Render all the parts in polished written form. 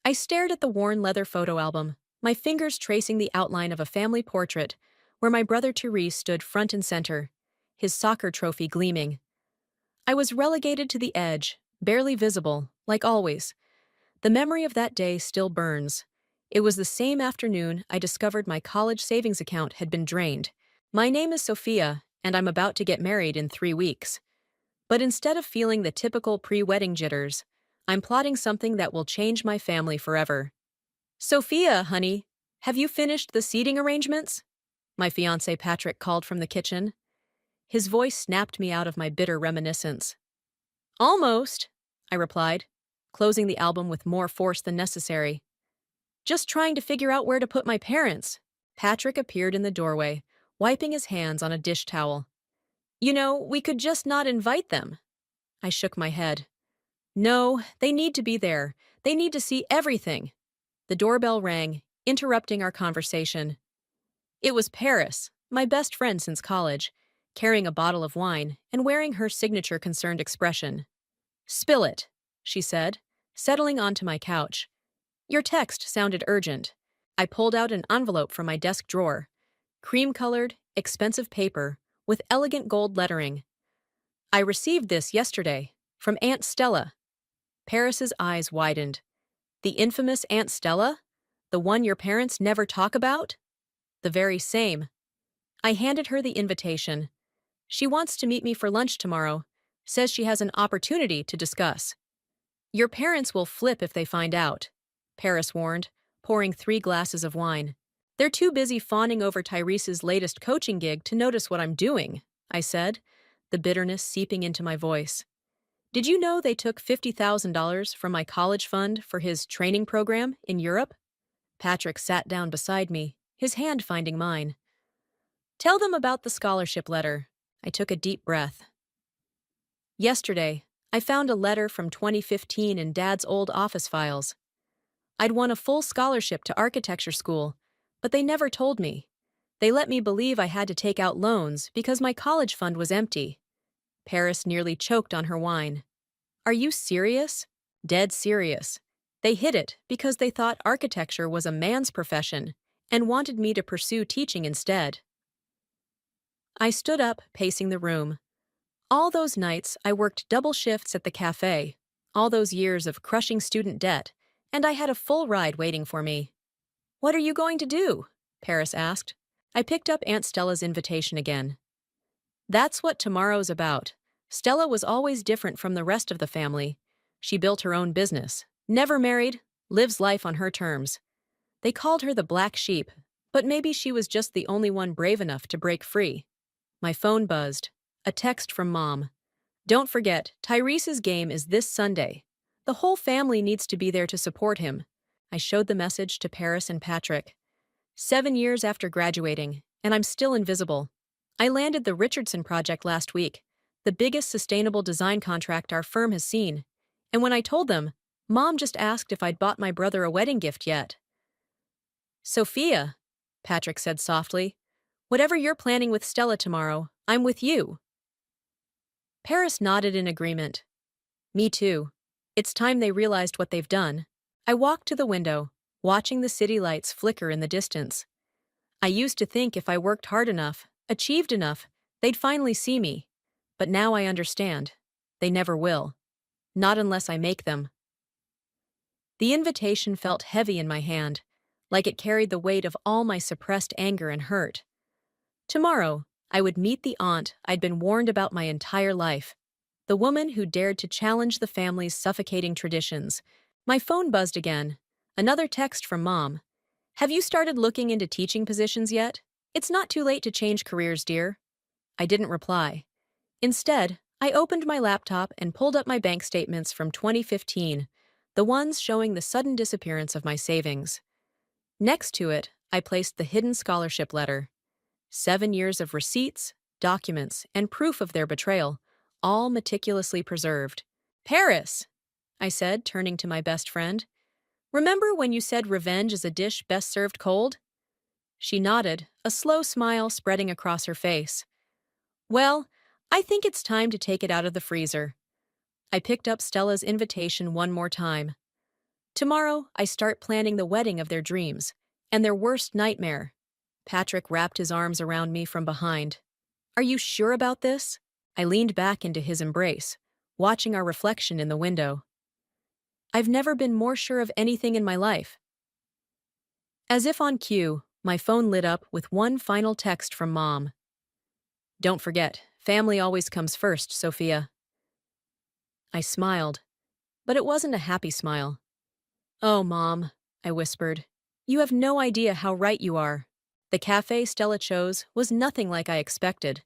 I stared at the worn leather photo album, my fingers tracing the outline of a family portrait where my brother Therese stood front and center, his soccer trophy gleaming. I was relegated to the edge, barely visible, like always. The memory of that day still burns. It was the same afternoon I discovered my college savings account had been drained. My name is Sophia, and I'm about to get married in 3 weeks. But instead of feeling the typical pre-wedding jitters, I'm plotting something that will change my family forever. Sophia, honey, have you finished the seating arrangements? My fiancé Patrick called from the kitchen. His voice snapped me out of my bitter reminiscence. Almost, I replied, closing the album with more force than necessary. Just trying to figure out where to put my parents. Patrick appeared in the doorway, wiping his hands on a dish towel. We could just not invite them. I shook my head. No, they need to be there. They need to see everything. The doorbell rang, interrupting our conversation. It was Paris, my best friend since college, carrying a bottle of wine and wearing her signature concerned expression. Spill it, she said, settling onto my couch. Your text sounded urgent. I pulled out an envelope from my desk drawer. Cream-colored, expensive paper, with elegant gold lettering. I received this yesterday, from Aunt Stella. Paris's eyes widened. The infamous Aunt Stella? The one your parents never talk about? The very same. I handed her the invitation. She wants to meet me for lunch tomorrow, says she has an opportunity to discuss. Your parents will flip if they find out, Paris warned, pouring 3 glasses of wine. They're too busy fawning over Tyrese's latest coaching gig to notice what I'm doing, I said, the bitterness seeping into my voice. Did you know they took $50,000 from my college fund for his training program in Europe? Patrick sat down beside me, his hand finding mine. Tell them about the scholarship letter. I took a deep breath. Yesterday, I found a letter from 2015 in Dad's old office files. I'd won a full scholarship to architecture school, but they never told me. They let me believe I had to take out loans because my college fund was empty. Paris nearly choked on her wine. Are you serious? Dead serious. They hid it because they thought architecture was a man's profession and wanted me to pursue teaching instead. I stood up, pacing the room. All those nights I worked double shifts at the cafe, all those years of crushing student debt, and I had a full ride waiting for me. What are you going to do? Paris asked. I picked up Aunt Stella's invitation again. That's what tomorrow's about. Stella was always different from the rest of the family. She built her own business, never married, lives life on her terms. They called her the black sheep, but maybe she was just the only one brave enough to break free. My phone buzzed. A text from Mom. Don't forget, Tyrese's game is this Sunday. The whole family needs to be there to support him. I showed the message to Paris and Patrick. 7 years after graduating, and I'm still invisible. I landed the Richardson project last week, the biggest sustainable design contract our firm has seen. And when I told them, Mom just asked if I'd bought my brother a wedding gift yet. Sophia, Patrick said softly, whatever you're planning with Stella tomorrow, I'm with you. Paris nodded in agreement. Me too. It's time they realized what they've done. I walked to the window, watching the city lights flicker in the distance. I used to think if I worked hard enough, achieved enough, they'd finally see me. But now I understand. They never will. Not unless I make them. The invitation felt heavy in my hand, like it carried the weight of all my suppressed anger and hurt. Tomorrow, I would meet the aunt I'd been warned about my entire life, the woman who dared to challenge the family's suffocating traditions. My phone buzzed again. Another text from Mom. Have you started looking into teaching positions yet? It's not too late to change careers, dear. I didn't reply. Instead, I opened my laptop and pulled up my bank statements from 2015, the ones showing the sudden disappearance of my savings. Next to it, I placed the hidden scholarship letter. 7 years of receipts, documents, and proof of their betrayal, all meticulously preserved. Paris, I said, turning to my best friend. Remember when you said revenge is a dish best served cold? She nodded, a slow smile spreading across her face. Well, I think it's time to take it out of the freezer. I picked up Stella's invitation one more time. Tomorrow, I start planning the wedding of their dreams, and their worst nightmare. Patrick wrapped his arms around me from behind. Are you sure about this? I leaned back into his embrace, watching our reflection in the window. I've never been more sure of anything in my life. As if on cue, my phone lit up with one final text from Mom. Don't forget, family always comes first, Sophia. I smiled, but it wasn't a happy smile. Oh, Mom, I whispered. You have no idea how right you are. The cafe Stella chose was nothing like I expected.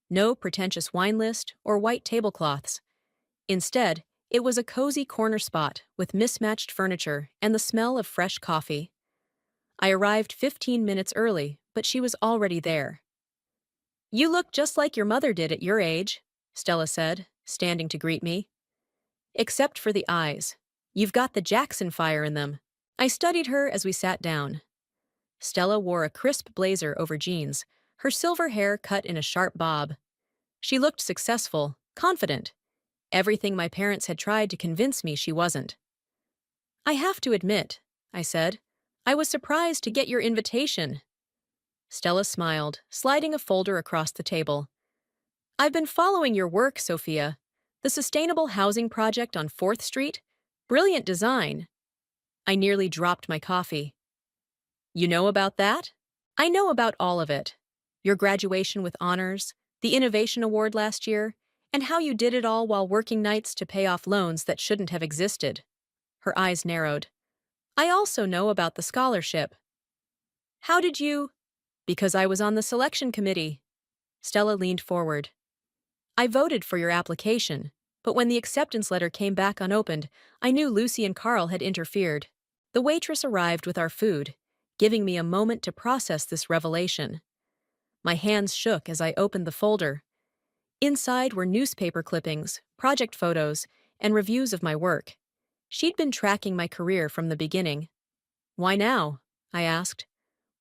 No pretentious wine list or white tablecloths. Instead, it was a cozy corner spot with mismatched furniture and the smell of fresh coffee. I arrived 15 minutes early, but she was already there. You look just like your mother did at your age, Stella said, standing to greet me. Except for the eyes. You've got the Jackson fire in them. I studied her as we sat down. Stella wore a crisp blazer over jeans, her silver hair cut in a sharp bob. She looked successful, confident. Everything my parents had tried to convince me she wasn't. I have to admit, I said, I was surprised to get your invitation. Stella smiled, sliding a folder across the table. I've been following your work, Sophia. The Sustainable Housing Project on 4th Street? Brilliant design. I nearly dropped my coffee. You know about that? I know about all of it. Your graduation with honors, the Innovation Award last year, and how you did it all while working nights to pay off loans that shouldn't have existed. Her eyes narrowed. I also know about the scholarship. How did you? Because I was on the selection committee. Stella leaned forward. I voted for your application, but when the acceptance letter came back unopened, I knew Lucy and Carl had interfered. The waitress arrived with our food, giving me a moment to process this revelation. My hands shook as I opened the folder. Inside were newspaper clippings, project photos, and reviews of my work. She'd been tracking my career from the beginning. Why now? I asked.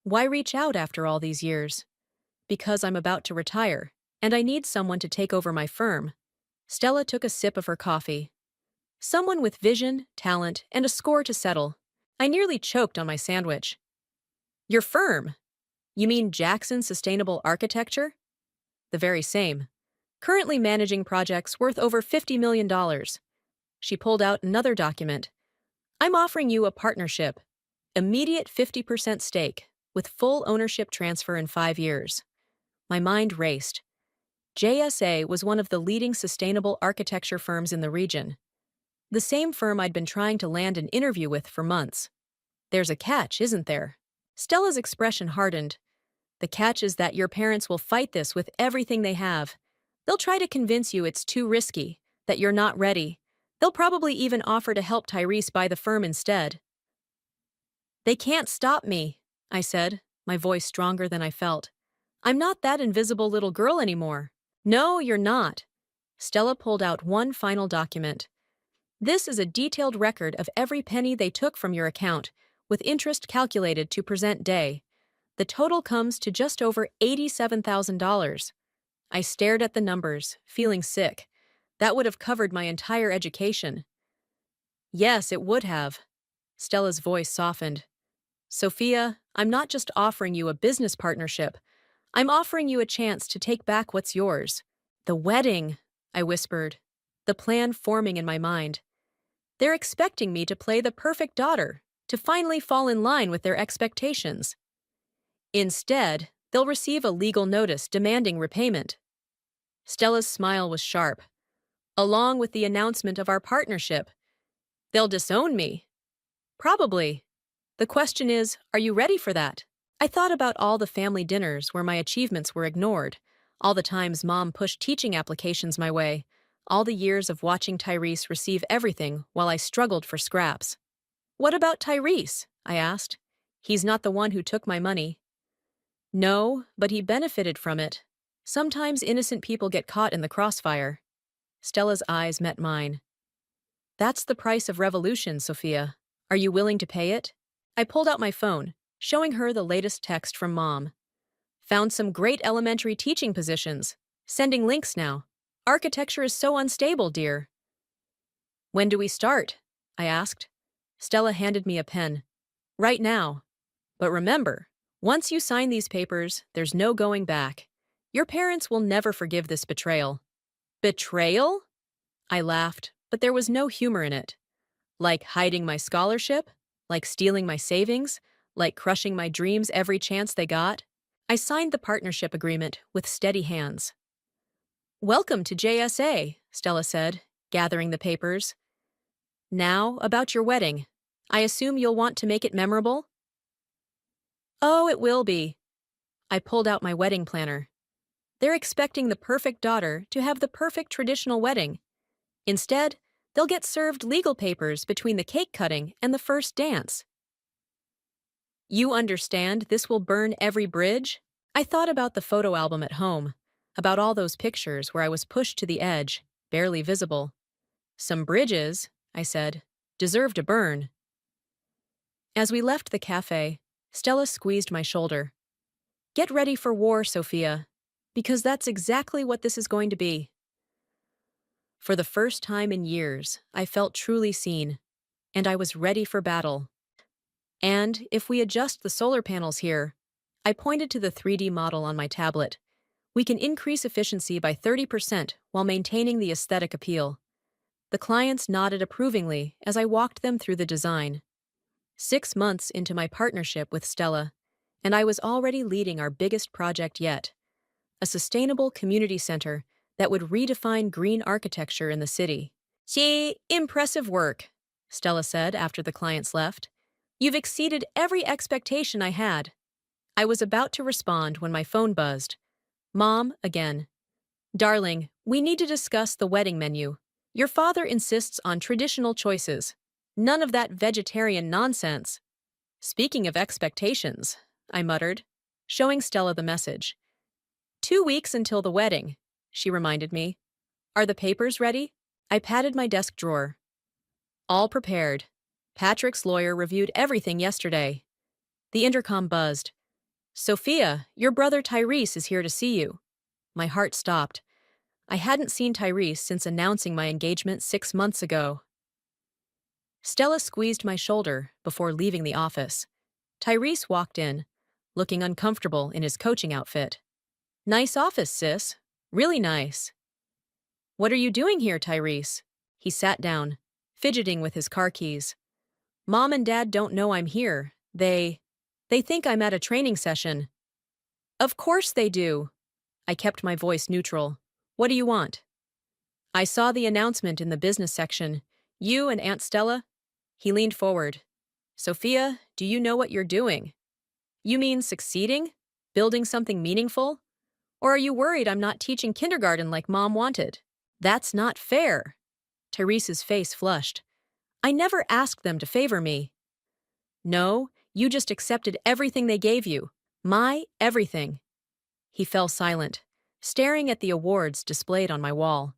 Why reach out after all these years? Because I'm about to retire, and I need someone to take over my firm. Stella took a sip of her coffee. Someone with vision, talent, and a score to settle. I nearly choked on my sandwich. Your firm? You mean Jackson Sustainable Architecture? The very same. Currently managing projects worth over $50 million. She pulled out another document. I'm offering you a partnership. Immediate 50% stake, with full ownership transfer in 5 years. My mind raced. JSA was one of the leading sustainable architecture firms in the region. The same firm I'd been trying to land an interview with for months. There's a catch, isn't there? Stella's expression hardened. The catch is that your parents will fight this with everything they have. They'll try to convince you it's too risky, that you're not ready. They'll probably even offer to help Tyrese buy the firm instead. They can't stop me, I said, my voice stronger than I felt. I'm not that invisible little girl anymore. No, you're not. Stella pulled out one final document. This is a detailed record of every penny they took from your account, with interest calculated to present day. The total comes to just over $87,000. I stared at the numbers, feeling sick. That would have covered my entire education. Yes, it would have. Stella's voice softened. Sophia, I'm not just offering you a business partnership. I'm offering you a chance to take back what's yours. The wedding, I whispered, the plan forming in my mind. They're expecting me to play the perfect daughter, to finally fall in line with their expectations. Instead, they'll receive a legal notice demanding repayment. Stella's smile was sharp. Along with the announcement of our partnership. They'll disown me. Probably. The question is, are you ready for that? I thought about all the family dinners where my achievements were ignored, all the times Mom pushed teaching applications my way, all the years of watching Tyrese receive everything while I struggled for scraps. What about Tyrese? I asked. He's not the one who took my money. No, but he benefited from it. Sometimes innocent people get caught in the crossfire. Stella's eyes met mine. That's the price of revolution, Sophia. Are you willing to pay it? I pulled out my phone, showing her the latest text from Mom. Found some great elementary teaching positions. Sending links now. Architecture is so unstable, dear. When do we start? I asked. Stella handed me a pen. Right now. But remember, once you sign these papers, there's no going back. Your parents will never forgive this betrayal. Betrayal? I laughed, but there was no humor in it. Like hiding my scholarship? Like stealing my savings? Like crushing my dreams every chance they got? I signed the partnership agreement with steady hands. Welcome to JSA, Stella said, gathering the papers. Now, about your wedding. I assume you'll want to make it memorable? Oh, it will be. I pulled out my wedding planner. They're expecting the perfect daughter to have the perfect traditional wedding. Instead, they'll get served legal papers between the cake cutting and the first dance. You understand this will burn every bridge? I thought about the photo album at home, about all those pictures where I was pushed to the edge, barely visible. Some bridges, I said, deserve to burn. As we left the cafe, Stella squeezed my shoulder. Get ready for war, Sophia, because that's exactly what this is going to be. For the first time in years, I felt truly seen, and I was ready for battle. And if we adjust the solar panels here, I pointed to the 3D model on my tablet, we can increase efficiency by 30% while maintaining the aesthetic appeal. The clients nodded approvingly as I walked them through the design. 6 months into my partnership with Stella, and I was already leading our biggest project yet, a sustainable community center that would redefine green architecture in the city. Gee, impressive work, Stella said after the clients left. You've exceeded every expectation I had. I was about to respond when my phone buzzed. Mom, again. Darling, we need to discuss the wedding menu. Your father insists on traditional choices. None of that vegetarian nonsense. Speaking of expectations, I muttered, showing Stella the message. 2 weeks until the wedding, she reminded me. Are the papers ready? I patted my desk drawer. All prepared. Patrick's lawyer reviewed everything yesterday. The intercom buzzed. Sophia, your brother Tyrese is here to see you. My heart stopped. I hadn't seen Tyrese since announcing my engagement 6 months ago. Stella squeezed my shoulder before leaving the office. Tyrese walked in, looking uncomfortable in his coaching outfit. Nice office, sis. Really nice. What are you doing here, Tyrese? He sat down, fidgeting with his car keys. Mom and Dad don't know I'm here. They think I'm at a training session. Of course they do. I kept my voice neutral. What do you want? I saw the announcement in the business section. You and Aunt Stella? He leaned forward. Sophia, do you know what you're doing? You mean succeeding? Building something meaningful? Or are you worried I'm not teaching kindergarten like Mom wanted? That's not fair. Teresa's face flushed. I never asked them to favor me. No, you just accepted everything they gave you. My everything. He fell silent, staring at the awards displayed on my wall.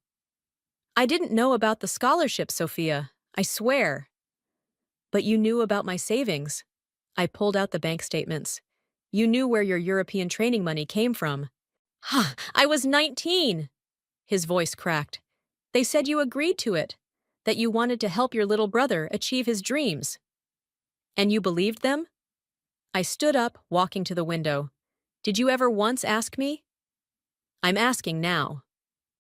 I didn't know about the scholarship, Sophia. I swear. But you knew about my savings. I pulled out the bank statements. You knew where your European training money came from. Ha! I was 19! His voice cracked. They said you agreed to it, that you wanted to help your little brother achieve his dreams. And you believed them? I stood up, walking to the window. Did you ever once ask me? I'm asking now.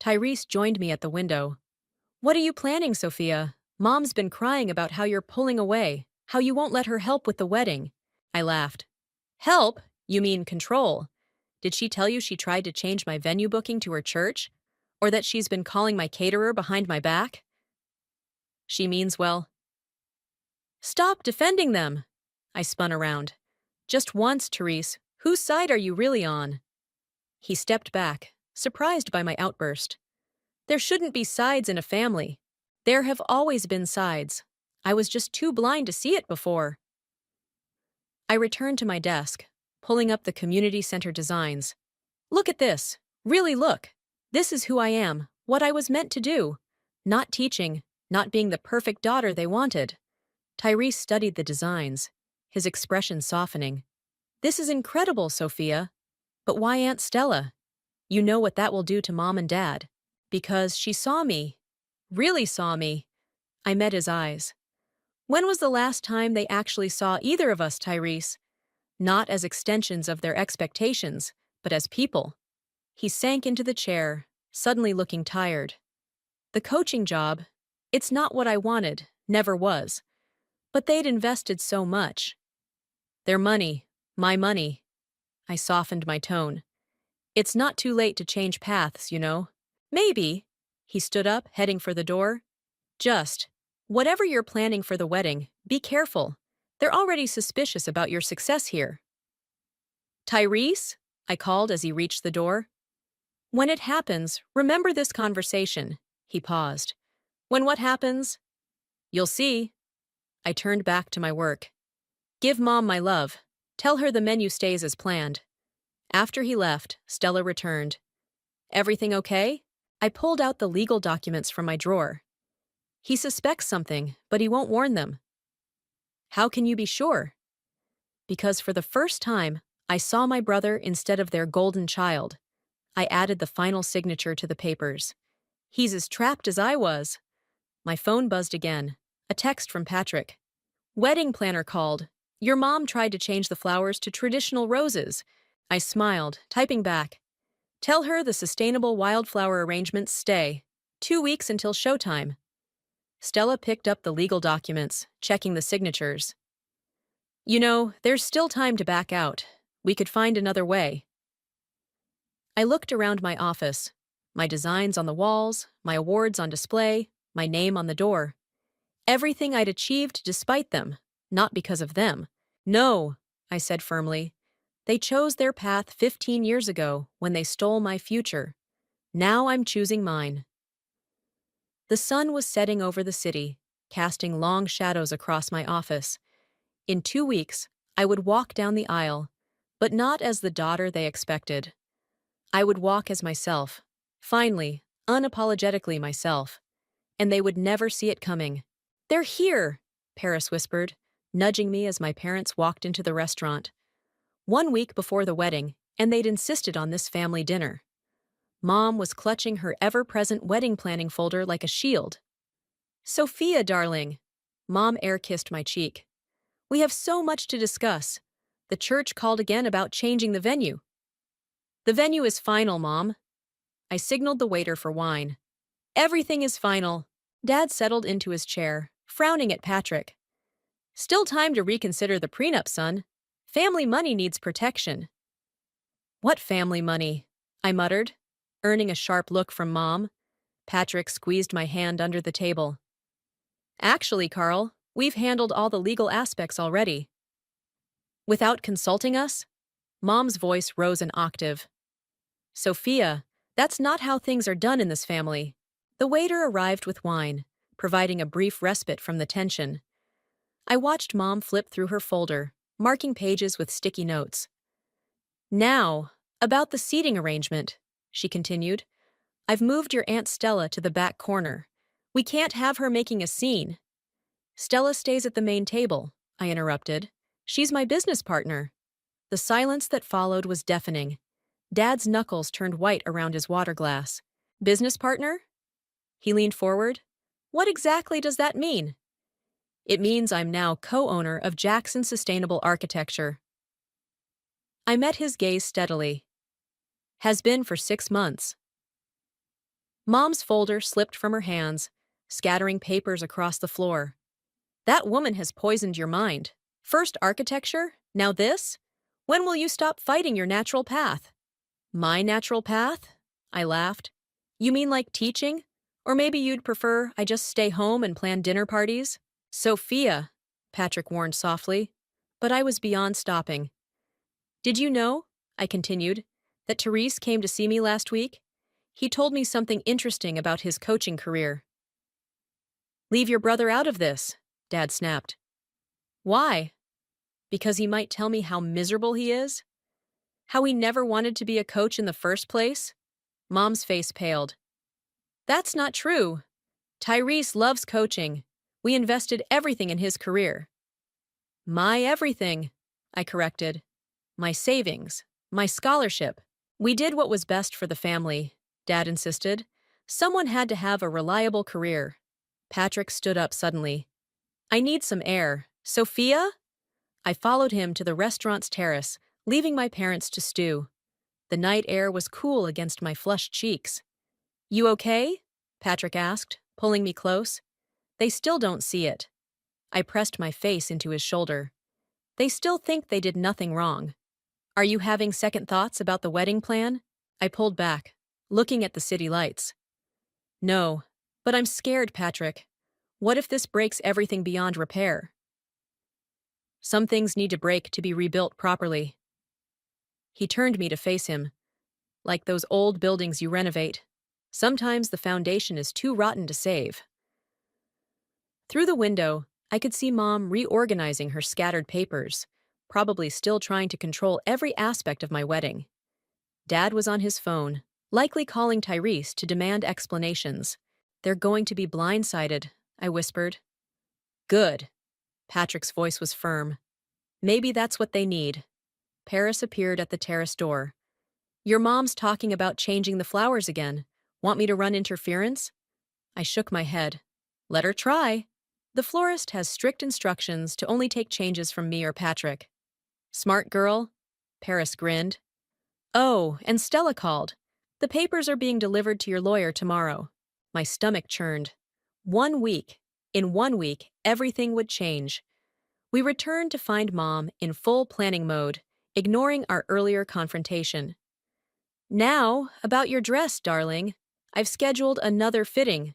Tyrese joined me at the window. What are you planning, Sophia? Mom's been crying about how you're pulling away, how you won't let her help with the wedding. I laughed. Help? You mean control? Did she tell you she tried to change my venue booking to her church? Or that she's been calling my caterer behind my back? She means well. Stop defending them! I spun around. Just once, Therese. Whose side are you really on? He stepped back, surprised by my outburst. There shouldn't be sides in a family. There have always been sides. I was just too blind to see it before. I returned to my desk, pulling up the community center designs. Look at this. Really look. This is who I am, what I was meant to do. Not teaching, not being the perfect daughter they wanted. Tyrese studied the designs, his expression softening. This is incredible, Sophia. But why Aunt Stella? You know what that will do to Mom and Dad. Because she saw me. Really saw me. I met his eyes. When was the last time they actually saw either of us, Tyrese? Not as extensions of their expectations, but as people. He sank into the chair, suddenly looking tired. The coaching job, it's not what I wanted, never was. But they'd invested so much. Their money, my money. I softened my tone. It's not too late to change paths, you know. Maybe. He stood up, heading for the door. Just, whatever you're planning for the wedding, be careful. They're already suspicious about your success here. Tyrese? I called as he reached the door. When it happens, remember this conversation. He paused. When what happens? You'll see. I turned back to my work. Give Mom my love. Tell her the menu stays as planned. After he left, Stella returned. Everything okay? I pulled out the legal documents from my drawer. He suspects something, but he won't warn them. How can you be sure? Because for the first time, I saw my brother instead of their golden child. I added the final signature to the papers. He's as trapped as I was. My phone buzzed again. A text from Patrick. Wedding planner called. Your mom tried to change the flowers to traditional roses. I smiled, typing back. Tell her the sustainable wildflower arrangements stay. 2 weeks until showtime. Stella picked up the legal documents, checking the signatures. You know, there's still time to back out. We could find another way. I looked around my office. My designs on the walls, my awards on display, my name on the door. Everything I'd achieved despite them, not because of them. No, I said firmly. They chose their path 15 years ago when they stole my future. Now I'm choosing mine. The sun was setting over the city, casting long shadows across my office. In 2 weeks, I would walk down the aisle, but not as the daughter they expected. I would walk as myself, finally, unapologetically myself, and they would never see it coming. They're here, Paris whispered, nudging me as my parents walked into the restaurant. 1 week before the wedding, and they'd insisted on this family dinner. Mom was clutching her ever-present wedding planning folder like a shield. Sophia, darling. Mom air-kissed my cheek. We have so much to discuss. The church called again about changing the venue. The venue is final, Mom. I signaled the waiter for wine. Everything is final. Dad settled into his chair, frowning at Patrick. Still time to reconsider the prenup, son. Family money needs protection. What family money? I muttered, earning a sharp look from Mom. Patrick squeezed my hand under the table. Actually, Carl, we've handled all the legal aspects already. Without consulting us? Mom's voice rose an octave. Sophia, that's not how things are done in this family. The waiter arrived with wine, providing a brief respite from the tension. I watched Mom flip through her folder, marking pages with sticky notes. Now, about the seating arrangement, she continued. I've moved your Aunt Stella to the back corner. We can't have her making a scene. Stella stays at the main table, I interrupted. She's my business partner. The silence that followed was deafening. Dad's knuckles turned white around his water glass. Business partner? He leaned forward. What exactly does that mean? It means I'm now co-owner of Jackson Sustainable Architecture. I met his gaze steadily. Has been for 6 months. Mom's folder slipped from her hands, scattering papers across the floor. That woman has poisoned your mind. First architecture, now this? When will you stop fighting your natural path? My natural path? I laughed. You mean like teaching? Or maybe you'd prefer I just stay home and plan dinner parties? Sophia, Patrick warned softly, but I was beyond stopping. Did you know, I continued, that Tyrese came to see me last week? He told me something interesting about his coaching career. Leave your brother out of this, Dad snapped. Why? Because he might tell me how miserable he is? How he never wanted to be a coach in the first place? Mom's face paled. That's not true. Tyrese loves coaching. We invested everything in his career. My everything, I corrected. My savings, my scholarship. We did what was best for the family, Dad insisted. Someone had to have a reliable career. Patrick stood up suddenly. I need some air. Sophia? I followed him to the restaurant's terrace, leaving my parents to stew. The night air was cool against my flushed cheeks. You okay? Patrick asked, pulling me close. They still don't see it. I pressed my face into his shoulder. They still think they did nothing wrong. Are you having second thoughts about the wedding plan? I pulled back, looking at the city lights. No, but I'm scared, Patrick. What if this breaks everything beyond repair? Some things need to break to be rebuilt properly. He turned me to face him. Like those old buildings you renovate, sometimes the foundation is too rotten to save. Through the window, I could see Mom reorganizing her scattered papers, probably still trying to control every aspect of my wedding. Dad was on his phone, likely calling Tyrese to demand explanations. They're going to be blindsided, I whispered. Good. Patrick's voice was firm. Maybe that's what they need. Paris appeared at the terrace door. Your mom's talking about changing the flowers again. Want me to run interference? I shook my head. Let her try. The florist has strict instructions to only take changes from me or Patrick. Smart girl? Paris grinned. Oh, and Stella called. The papers are being delivered to your lawyer tomorrow. My stomach churned. 1 week. In 1 week, everything would change. We returned to find Mom in full planning mode, ignoring our earlier confrontation. Now, about your dress, darling. I've scheduled another fitting.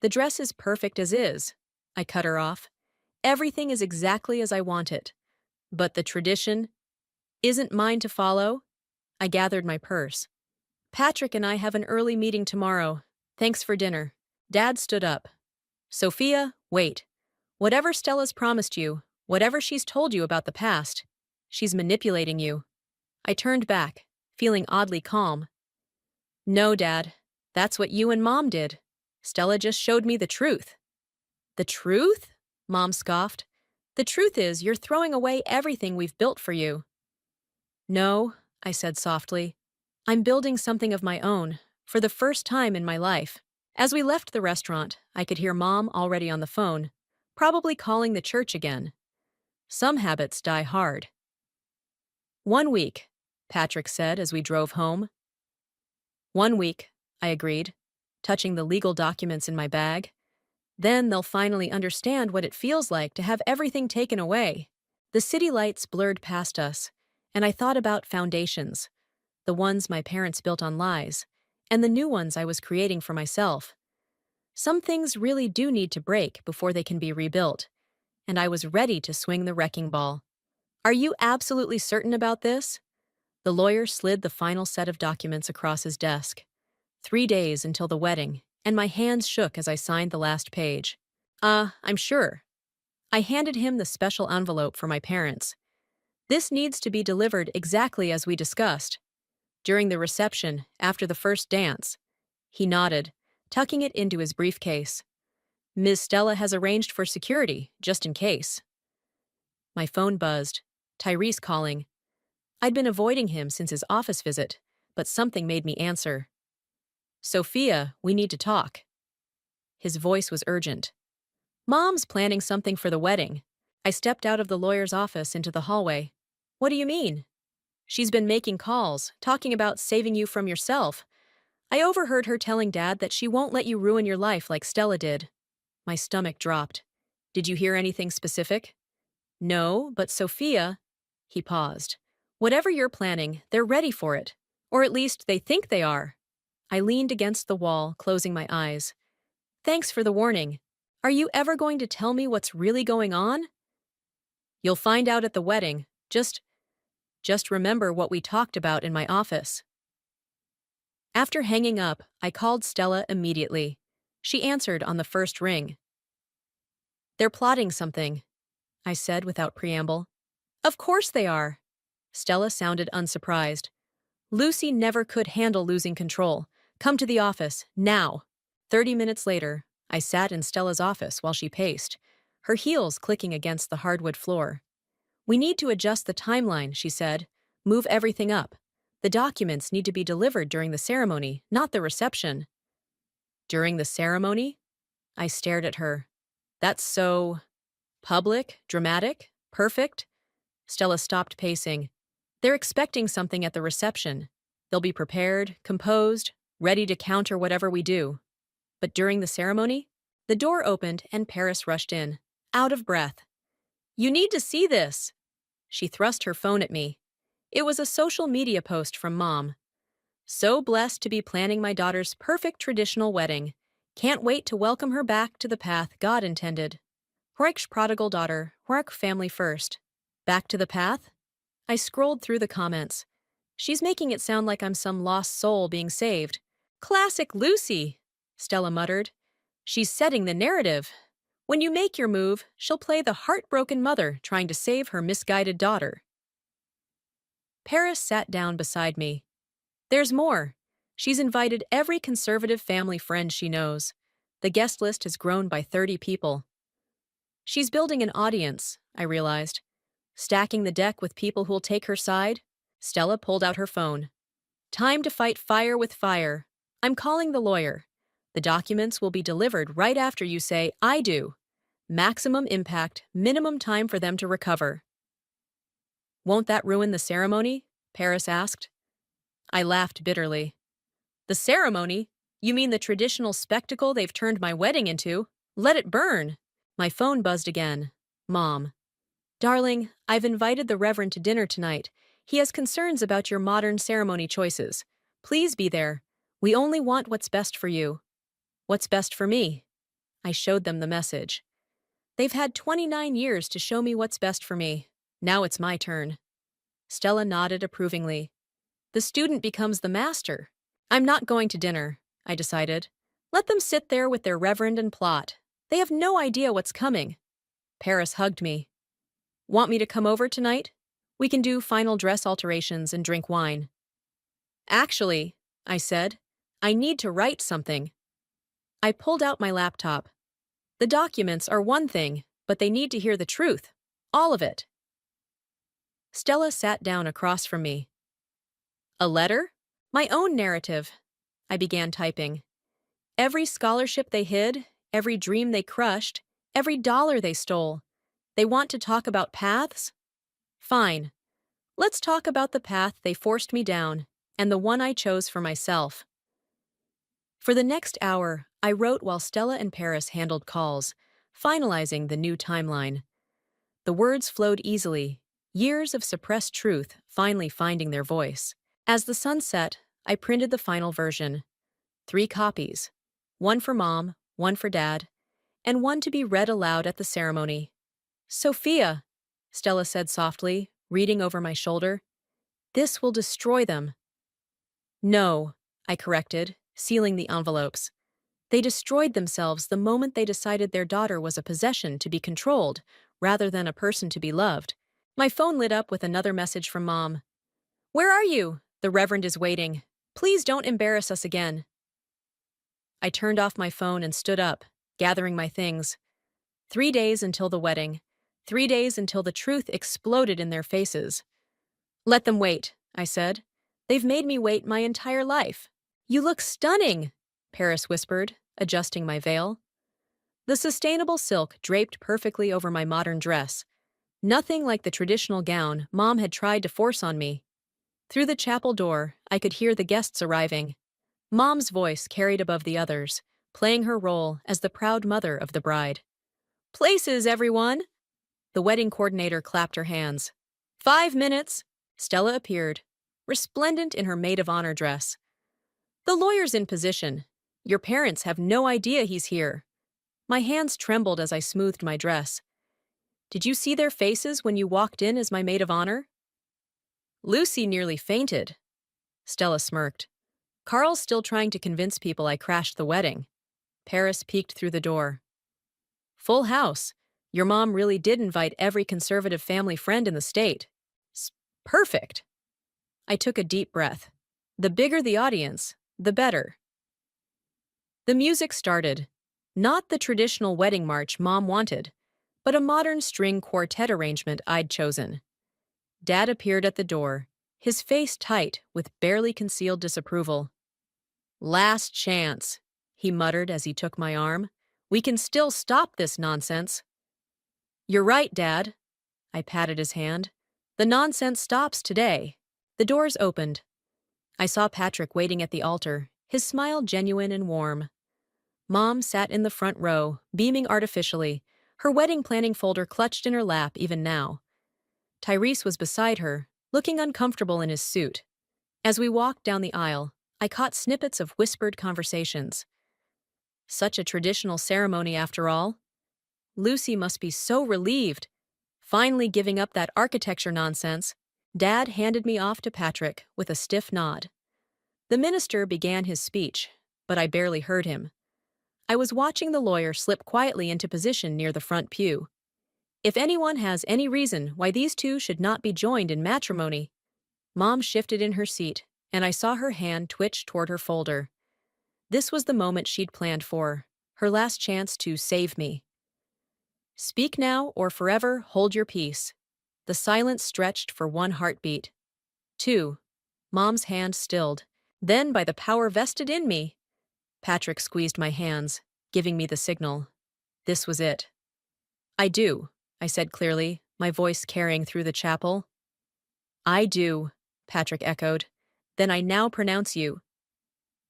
The dress is perfect as is. I cut her off. Everything is exactly as I want it. But the tradition isn't mine to follow. I gathered my purse. Patrick and I have an early meeting tomorrow. Thanks for dinner. Dad stood up. Sophia, wait. Whatever Stella's promised you, whatever she's told you about the past, she's manipulating you. I turned back, feeling oddly calm. No, Dad. That's what you and Mom did. Stella just showed me the truth. The truth? Mom scoffed. The truth is you're throwing away everything we've built for you. No, I said softly. I'm building something of my own, for the first time in my life. As we left the restaurant, I could hear Mom already on the phone, probably calling the church again. Some habits die hard. 1 week, Patrick said as we drove home. 1 week, I agreed, touching the legal documents in my bag. Then they'll finally understand what it feels like to have everything taken away. The city lights blurred past us, and I thought about foundations, the ones my parents built on lies, and the new ones I was creating for myself. Some things really do need to break before they can be rebuilt, and I was ready to swing the wrecking ball. Are you absolutely certain about this? The lawyer slid the final set of documents across his desk. 3 days until the wedding, and my hands shook as I signed the last page. I'm sure. I handed him the special envelope for my parents. This needs to be delivered exactly as we discussed. During the reception, after the first dance. He nodded, tucking it into his briefcase. Ms. Stella has arranged for security, just in case. My phone buzzed. Tyrese calling. I'd been avoiding him since his office visit, but something made me answer. Sophia, we need to talk. His voice was urgent. Mom's planning something for the wedding. I stepped out of the lawyer's office into the hallway. What do you mean? She's been making calls, talking about saving you from yourself. I overheard her telling Dad that she won't let you ruin your life like Stella did. My stomach dropped. Did you hear anything specific? No, but Sophia... He paused. Whatever you're planning, they're ready for it. Or at least they think they are. I leaned against the wall, closing my eyes. Thanks for the warning. Are you ever going to tell me what's really going on? You'll find out at the wedding. Just remember what we talked about in my office. After hanging up, I called Stella immediately. She answered on the first ring. They're plotting something, I said without preamble. Of course they are. Stella sounded unsurprised. Lucy never could handle losing control. Come to the office, now. 30 minutes later, I sat in Stella's office while she paced, her heels clicking against the hardwood floor. We need to adjust the timeline, she said. Move everything up. The documents need to be delivered during the ceremony, not the reception. During the ceremony? I stared at her. That's so... Public, dramatic, perfect? Stella stopped pacing. They're expecting something at the reception. They'll be prepared, composed, ready to counter whatever we do. But during the ceremony, the door opened and Paris rushed in, out of breath. You need to see this. She thrust her phone at me. It was a social media post from Mom. So blessed to be planning my daughter's perfect traditional wedding. Can't wait to welcome her back to the path God intended. Horek's prodigal daughter, Horek family first. Back to the path? I scrolled through the comments. She's making it sound like I'm some lost soul being saved. Classic Lucy, Stella muttered. She's setting the narrative. When you make your move, she'll play the heartbroken mother trying to save her misguided daughter. Paris sat down beside me. There's more. She's invited every conservative family friend she knows. The guest list has grown by 30 people. She's building an audience, I realized. Stacking the deck with people who'll take her side. Stella pulled out her phone. Time to fight fire with fire. I'm calling the lawyer. The documents will be delivered right after you say, I do. Maximum impact, minimum time for them to recover. Won't that ruin the ceremony? Paris asked. I laughed bitterly. The ceremony? You mean the traditional spectacle they've turned my wedding into? Let it burn. My phone buzzed again. Mom. Darling, I've invited the Reverend to dinner tonight. He has concerns about your modern ceremony choices. Please be there. We only want what's best for you. What's best for me? I showed them the message. They've had 29 years to show me what's best for me. Now it's my turn. Stella nodded approvingly. The student becomes the master. I'm not going to dinner, I decided. Let them sit there with their reverend and plot. They have no idea what's coming. Paris hugged me. Want me to come over tonight? We can do final dress alterations and drink wine. Actually, I said, I need to write something. I pulled out my laptop. The documents are one thing, but they need to hear the truth. All of it. Stella sat down across from me. A letter? My own narrative. I began typing. Every scholarship they hid, every dream they crushed, every dollar they stole. They want to talk about paths? Fine. Let's talk about the path they forced me down, and the one I chose for myself. For the next hour, I wrote while Stella and Paris handled calls, finalizing the new timeline. The words flowed easily, years of suppressed truth finally finding their voice. As the sun set, I printed the final version. 3 copies. One for Mom, one for Dad, and one to be read aloud at the ceremony. Sophia, Stella said softly, reading over my shoulder. This will destroy them. No, I corrected, sealing the envelopes. They destroyed themselves the moment they decided their daughter was a possession to be controlled, rather than a person to be loved. My phone lit up with another message from Mom. Where are you? The Reverend is waiting. Please don't embarrass us again. I turned off my phone and stood up, gathering my things. 3 days until the wedding. 3 days until the truth exploded in their faces. Let them wait, I said. They've made me wait my entire life. You look stunning, Paris whispered, adjusting my veil. The sustainable silk draped perfectly over my modern dress. Nothing like the traditional gown Mom had tried to force on me. Through the chapel door, I could hear the guests arriving. Mom's voice carried above the others, playing her role as the proud mother of the bride. Places, everyone! The wedding coordinator clapped her hands. 5 minutes! Stella appeared, resplendent in her maid of honor dress. The lawyer's in position. Your parents have no idea he's here. My hands trembled as I smoothed my dress. Did you see their faces when you walked in as my maid of honor? Lucy nearly fainted. Stella smirked. Carl's still trying to convince people I crashed the wedding. Paris peeked through the door. Full house. Your mom really did invite every conservative family friend in the state. Perfect. I took a deep breath. The bigger the audience, the better. The music started. Not the traditional wedding march Mom wanted, but a modern string quartet arrangement I'd chosen. Dad appeared at the door, his face tight with barely concealed disapproval. Last chance, he muttered as he took my arm. We can still stop this nonsense. You're right, Dad. I patted his hand. The nonsense stops today. The doors opened. I saw Patrick waiting at the altar, his smile genuine and warm. Mom sat in the front row, beaming artificially, her wedding planning folder clutched in her lap even now. Tyrese was beside her, looking uncomfortable in his suit. As we walked down the aisle, I caught snippets of whispered conversations. Such a traditional ceremony after all. Lucy must be so relieved. Finally giving up that architecture nonsense, Dad handed me off to Patrick with a stiff nod. The minister began his speech, but I barely heard him. I was watching the lawyer slip quietly into position near the front pew. If anyone has any reason why these two should not be joined in matrimony. Mom shifted in her seat, and I saw her hand twitch toward her folder. This was the moment she'd planned for, her last chance to save me. Speak now or forever hold your peace. The silence stretched for one heartbeat. 2. Mom's hand stilled. Then, by the power vested in me, Patrick squeezed my hands, giving me the signal. This was it. I do, I said clearly, my voice carrying through the chapel. I do, Patrick echoed. Then I now pronounce you.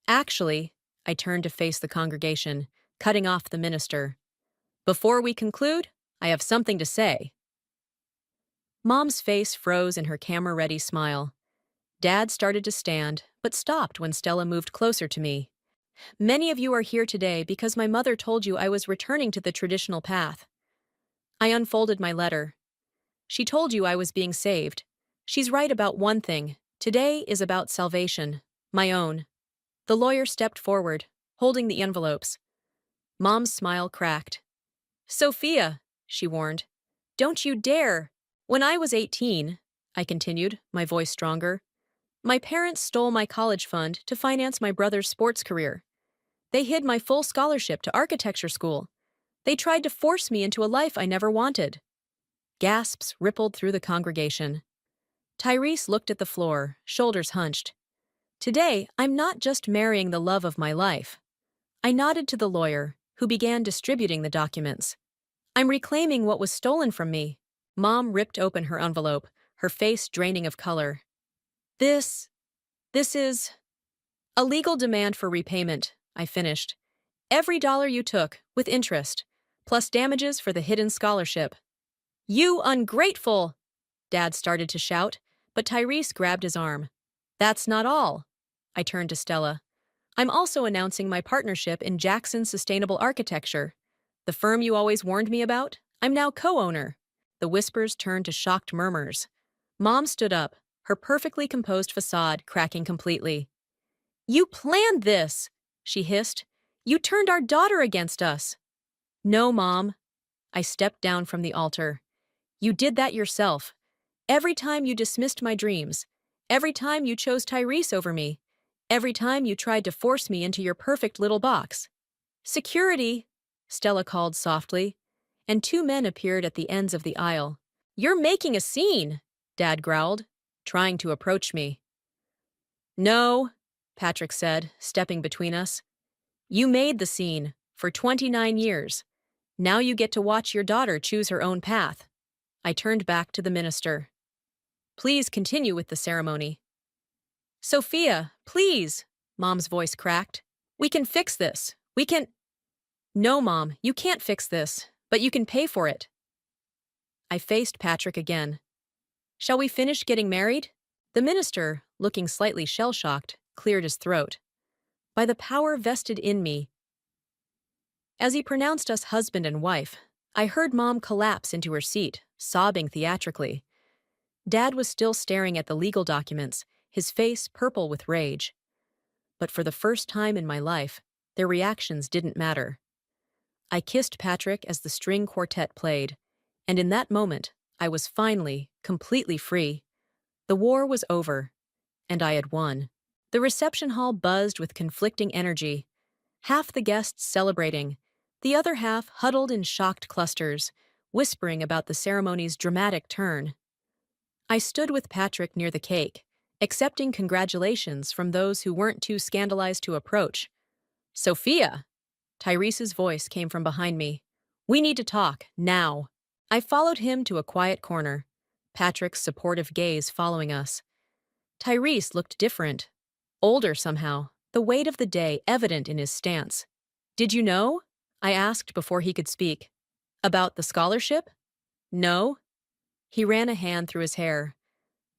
Actually, I turned to face the congregation, cutting off the minister. Before we conclude, I have something to say. Mom's face froze in her camera-ready smile. Dad started to stand, but stopped when Stella moved closer to me. Many of you are here today because my mother told you I was returning to the traditional path. I unfolded my letter. She told you I was being saved. She's right about one thing. Today is about salvation. My own. The lawyer stepped forward, holding the envelopes. Mom's smile cracked. Sophia, she warned. Don't you dare. When I was 18, I continued, my voice stronger, my parents stole my college fund to finance my brother's sports career. They hid my full scholarship to architecture school. They tried to force me into a life I never wanted. Gasps rippled through the congregation. Tyrese looked at the floor, shoulders hunched. Today, I'm not just marrying the love of my life. I nodded to the lawyer, who began distributing the documents. I'm reclaiming what was stolen from me. Mom ripped open her envelope, her face draining of color. This is a legal demand for repayment, I finished. Every dollar you took, with interest, plus damages for the hidden scholarship. You ungrateful! Dad started to shout, but Tyrese grabbed his arm. That's not all. I turned to Stella. I'm also announcing my partnership in Jackson Sustainable Architecture. The firm you always warned me about, I'm now co-owner. The whispers turned to shocked murmurs. Mom stood up, her perfectly composed facade cracking completely. You planned this, she hissed. You turned our daughter against us. No, Mom. I stepped down from the altar. You did that yourself. Every time you dismissed my dreams, every time you chose Tyrese over me, every time you tried to force me into your perfect little box. Security, Stella called softly, and 2 men appeared at the ends of the aisle. You're making a scene, Dad growled, trying to approach me. No, Patrick said, stepping between us. You made the scene, for 29 years. Now you get to watch your daughter choose her own path. I turned back to the minister. Please continue with the ceremony. Sophia, please, Mom's voice cracked. We can fix this. We can… No, Mom, you can't fix this, but you can pay for it. I faced Patrick again. Shall we finish getting married? The minister, looking slightly shell-shocked, cleared his throat. By the power vested in me. As he pronounced us husband and wife, I heard Mom collapse into her seat, sobbing theatrically. Dad was still staring at the legal documents, his face purple with rage. But for the first time in my life, their reactions didn't matter. I kissed Patrick as the string quartet played, and in that moment, I was finally, completely free. The war was over, and I had won. The reception hall buzzed with conflicting energy. Half the guests celebrating, the other half huddled in shocked clusters, whispering about the ceremony's dramatic turn. I stood with Patrick near the cake, accepting congratulations from those who weren't too scandalized to approach. Sophia! Tyrese's voice came from behind me. We need to talk, now. I followed him to a quiet corner, Patrick's supportive gaze following us. Tyrese looked different, older somehow, the weight of the day evident in his stance. Did you know? I asked before he could speak. About the scholarship? No. He ran a hand through his hair.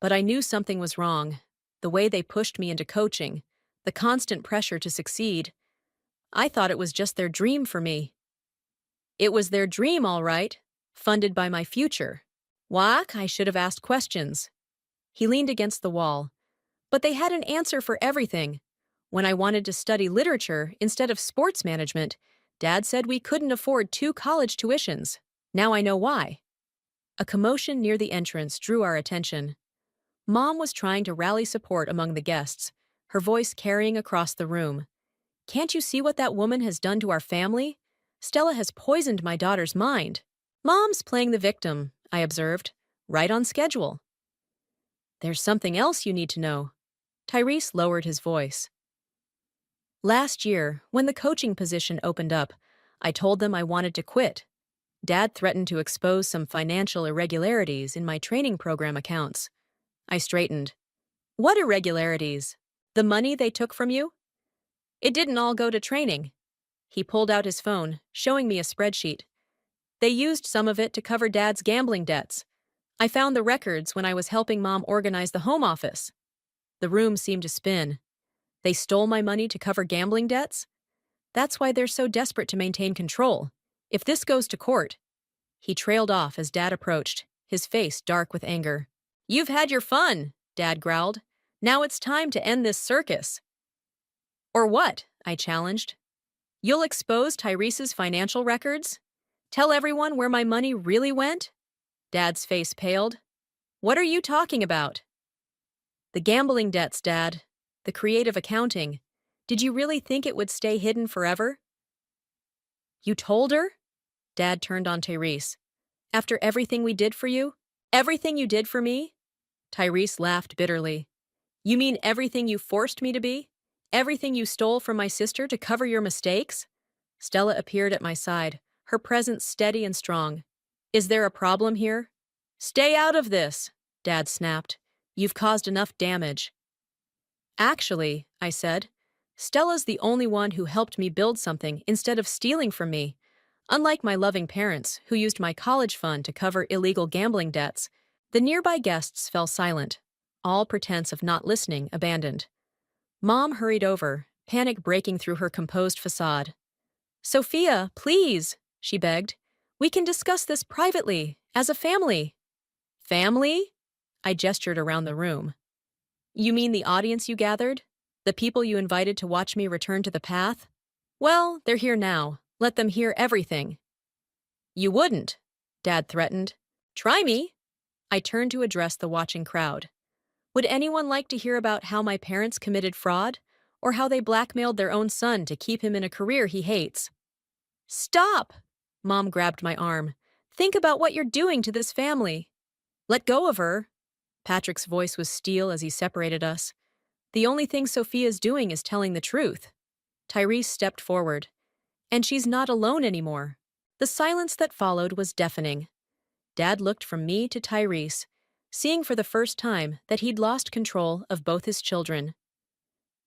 But I knew something was wrong. The way they pushed me into coaching, the constant pressure to succeed. I thought it was just their dream for me. It was their dream, all right, funded by my future. Whack, I should have asked questions. He leaned against the wall. But they had an answer for everything. When I wanted to study literature instead of sports management, Dad said we couldn't afford 2 college tuitions. Now I know why. A commotion near the entrance drew our attention. Mom was trying to rally support among the guests, her voice carrying across the room. Can't you see what that woman has done to our family? Stella has poisoned my daughter's mind. Mom's playing the victim, I observed, right on schedule. There's something else you need to know. Tyrese lowered his voice. Last year, when the coaching position opened up, I told them I wanted to quit. Dad threatened to expose some financial irregularities in my training program accounts. I straightened. What irregularities? The money they took from you? It didn't all go to training. He pulled out his phone, showing me a spreadsheet. They used some of it to cover Dad's gambling debts. I found the records when I was helping Mom organize the home office. The room seemed to spin. They stole my money to cover gambling debts? That's why they're so desperate to maintain control. If this goes to court. He trailed off as Dad approached, his face dark with anger. You've had your fun, Dad growled. Now it's time to end this circus. Or what? I challenged. You'll expose Tyrese's financial records? Tell everyone where my money really went? Dad's face paled. What are you talking about? The gambling debts, Dad. The creative accounting. Did you really think it would stay hidden forever? You told her? Dad turned on Tyrese. After everything we did for you? Everything you did for me? Tyrese laughed bitterly. You mean everything you forced me to be? Everything you stole from my sister to cover your mistakes? Stella appeared at my side, her presence steady and strong. Is there a problem here? Stay out of this, Dad snapped. You've caused enough damage. Actually, I said, Stella's the only one who helped me build something instead of stealing from me. Unlike my loving parents, who used my college fund to cover illegal gambling debts, the nearby guests fell silent, all pretense of not listening abandoned. Mom hurried over, panic breaking through her composed facade. Sophia, please, she begged. We can discuss this privately, as a family. Family? I gestured around the room. You mean the audience you gathered? The people you invited to watch me return to the path? Well, they're here now. Let them hear everything. You wouldn't, Dad threatened. Try me. I turned to address the watching crowd. Would anyone like to hear about how my parents committed fraud, or how they blackmailed their own son to keep him in a career he hates? Stop! Mom grabbed my arm. Think about what you're doing to this family. Let go of her. Patrick's voice was steel as he separated us. The only thing Sophia's doing is telling the truth. Tyrese stepped forward. And she's not alone anymore. The silence that followed was deafening. Dad looked from me to Tyrese, seeing for the first time that he'd lost control of both his children.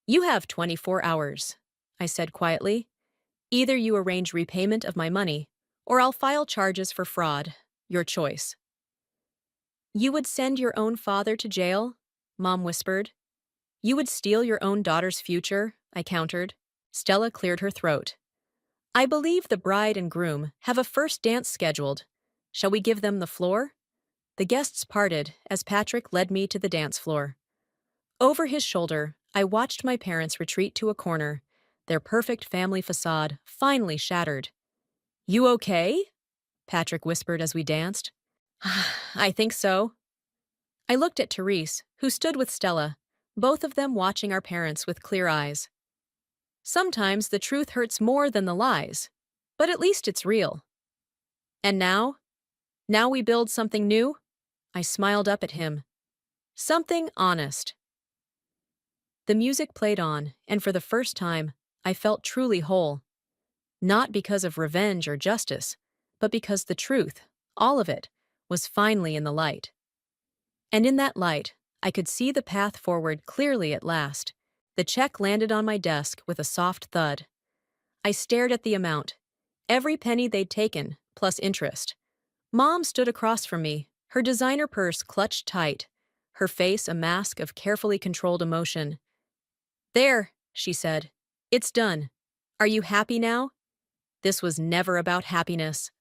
You have 24 hours, I said quietly. Either you arrange repayment of my money, or I'll file charges for fraud. Your choice. You would send your own father to jail? Mom whispered. You would steal your own daughter's future? I countered. Stella cleared her throat. I believe the bride and groom have a first dance scheduled. Shall we give them the floor? The guests parted as Patrick led me to the dance floor. Over his shoulder, I watched my parents retreat to a corner, their perfect family facade finally shattered. You okay? Patrick whispered as we danced. I think so. I looked at Tyrese, who stood with Stella, both of them watching our parents with clear eyes. Sometimes the truth hurts more than the lies, but at least it's real. And now? Now we build something new? I smiled up at him. Something honest. The music played on, and for the first time, I felt truly whole. Not because of revenge or justice, but because the truth, All of it was finally in the light. And in that light, I could see the path forward clearly at last. The check landed on my desk with a soft thud. I stared at the amount, every penny they'd taken, plus interest. Mom stood across from me, her designer purse clutched tight, her face a mask of carefully controlled emotion. "There," she said. "It's done. Are you happy now?" This was never about happiness.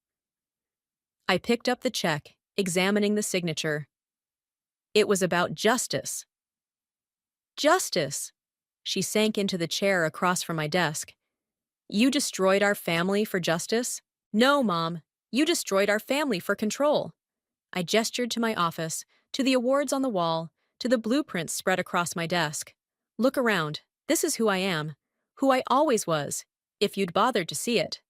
I picked up the check, examining the signature. It was about justice. Justice! She sank into the chair across from my desk. "You destroyed our family for justice?" "No, Mom. You destroyed our family for control." I gestured to my office, to the awards on the wall, to the blueprints spread across my desk. "Look around. This is who I am. Who I always was, if you'd bothered to see it.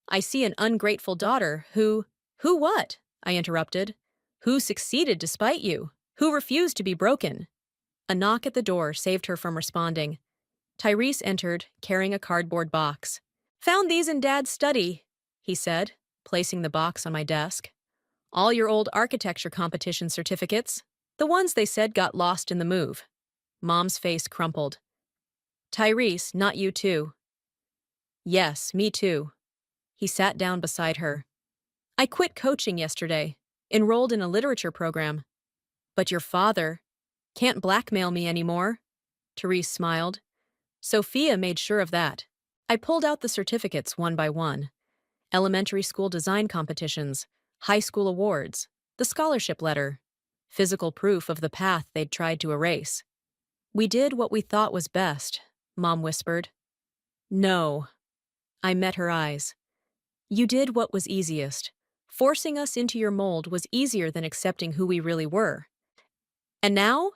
I see an ungrateful daughter who—" "Who what?" I interrupted. "Who succeeded despite you. Who refused to be broken." A knock at the door saved her from responding. Tyrese entered, carrying a cardboard box. "Found these in Dad's study," he said, placing the box on my desk. "All your old architecture competition certificates. The ones they said got lost in the move." Mom's face crumpled. "Tyrese, not you too." "Yes, me too." He sat down beside her. "I quit coaching yesterday, enrolled in a literature program." "But your father can't blackmail me anymore." Therese smiled. "Sophia made sure of that." I pulled out the certificates one by one. Elementary school design competitions, high school awards, the scholarship letter, physical proof of the path they'd tried to erase. "We did what we thought was best," Mom whispered. "No." I met her eyes. "You did what was easiest. Forcing us into your mold was easier than accepting who we really were." "And now?"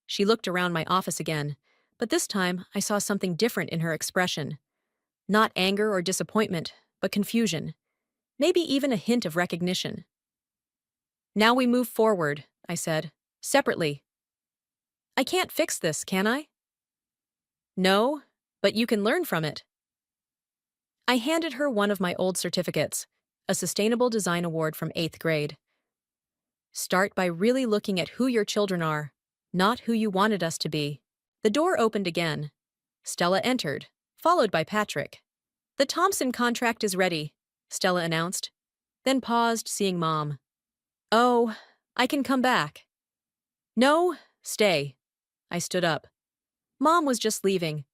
She looked around my office again, but this time I saw something different in her expression. Not anger or disappointment, but confusion. Maybe even a hint of recognition. "Now we move forward," I said, "separately." "I can't fix this, can I?" "No, but you can learn from it." I handed her one of my old certificates, a Sustainable Design Award from 8th grade. "Start by really looking at who your children are, not who you wanted us to be." The door opened again. Stella entered, followed by Patrick. "The Thompson contract is ready," Stella announced, then paused, seeing Mom. "Oh, I can come back." "No, stay." I stood up. Mom was just leaving.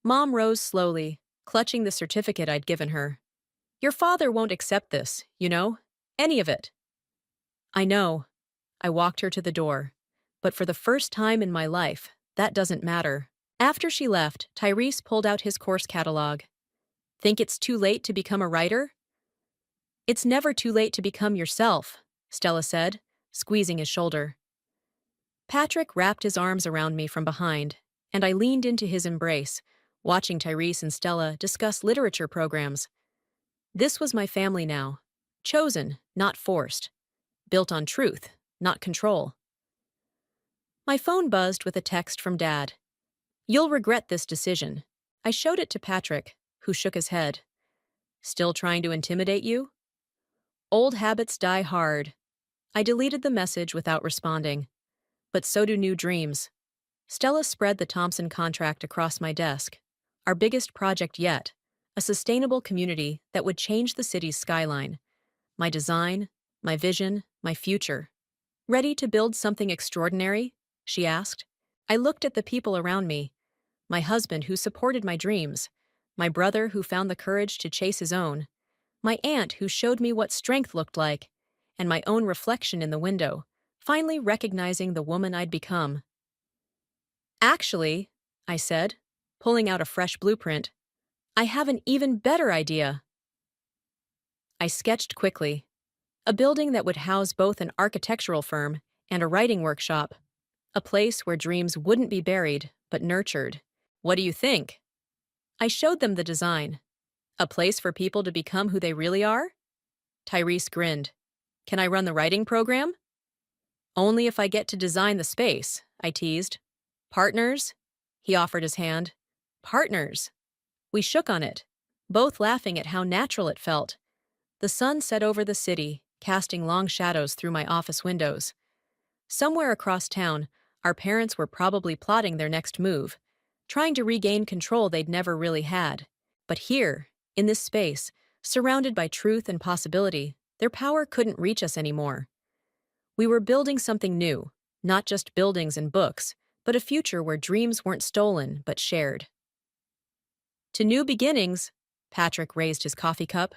Mom rose slowly, clutching the certificate I'd given her. "Your father won't accept this, you know? Any of it." "I know." I walked her to the door. But for the first time in my life, that doesn't matter. After she left, Tyrese pulled out his course catalog. "Think it's too late to become a writer?" "It's never too late to become yourself," Stella said, squeezing his shoulder. Patrick wrapped his arms around me from behind, and I leaned into his embrace, watching Tyrese and Stella discuss literature programs. This was my family now. Chosen, not forced. Built on truth, not control. My phone buzzed with a text from Dad. "You'll regret this decision." I showed it to Patrick, who shook his head. "Still trying to intimidate you?" "Old habits die hard." I deleted the message without responding. But so do new dreams. Stella spread the Thompson contract across my desk. Our biggest project yet, a sustainable community that would change the city's skyline. My design, my vision, my future. "Ready to build something extraordinary?" she asked. I looked at the people around me. My husband who supported my dreams. My brother who found the courage to chase his own. My aunt who showed me what strength looked like. And my own reflection in the window, finally recognizing the woman I'd become. "Actually," I said, pulling out a fresh blueprint, "I have an even better idea." I sketched quickly. A building that would house both an architectural firm and a writing workshop. A place where dreams wouldn't be buried, but nurtured. "What do you think?" I showed them the design. "A place for people to become who they really are?" Tyrese grinned. "Can I run the writing program?" "Only if I get to design the space," I teased. "Partners?" He offered his hand. "Partners." We shook on it, both laughing at how natural it felt. The sun set over the city, casting long shadows through my office windows. Somewhere across town, our parents were probably plotting their next move, trying to regain control they'd never really had. But here, in this space, surrounded by truth and possibility, their power couldn't reach us anymore. We were building something new, not just buildings and books, but a future where dreams weren't stolen but shared. To new beginnings, Patrick raised his coffee cup.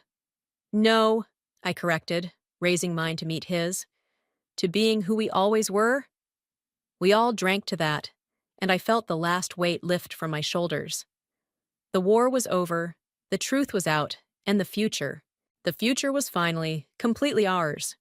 No, I corrected, raising mine to meet his. To being who we always were? We all drank to that, and I felt the last weight lift from my shoulders. The war was over, the truth was out, and the future. The future was finally, completely ours.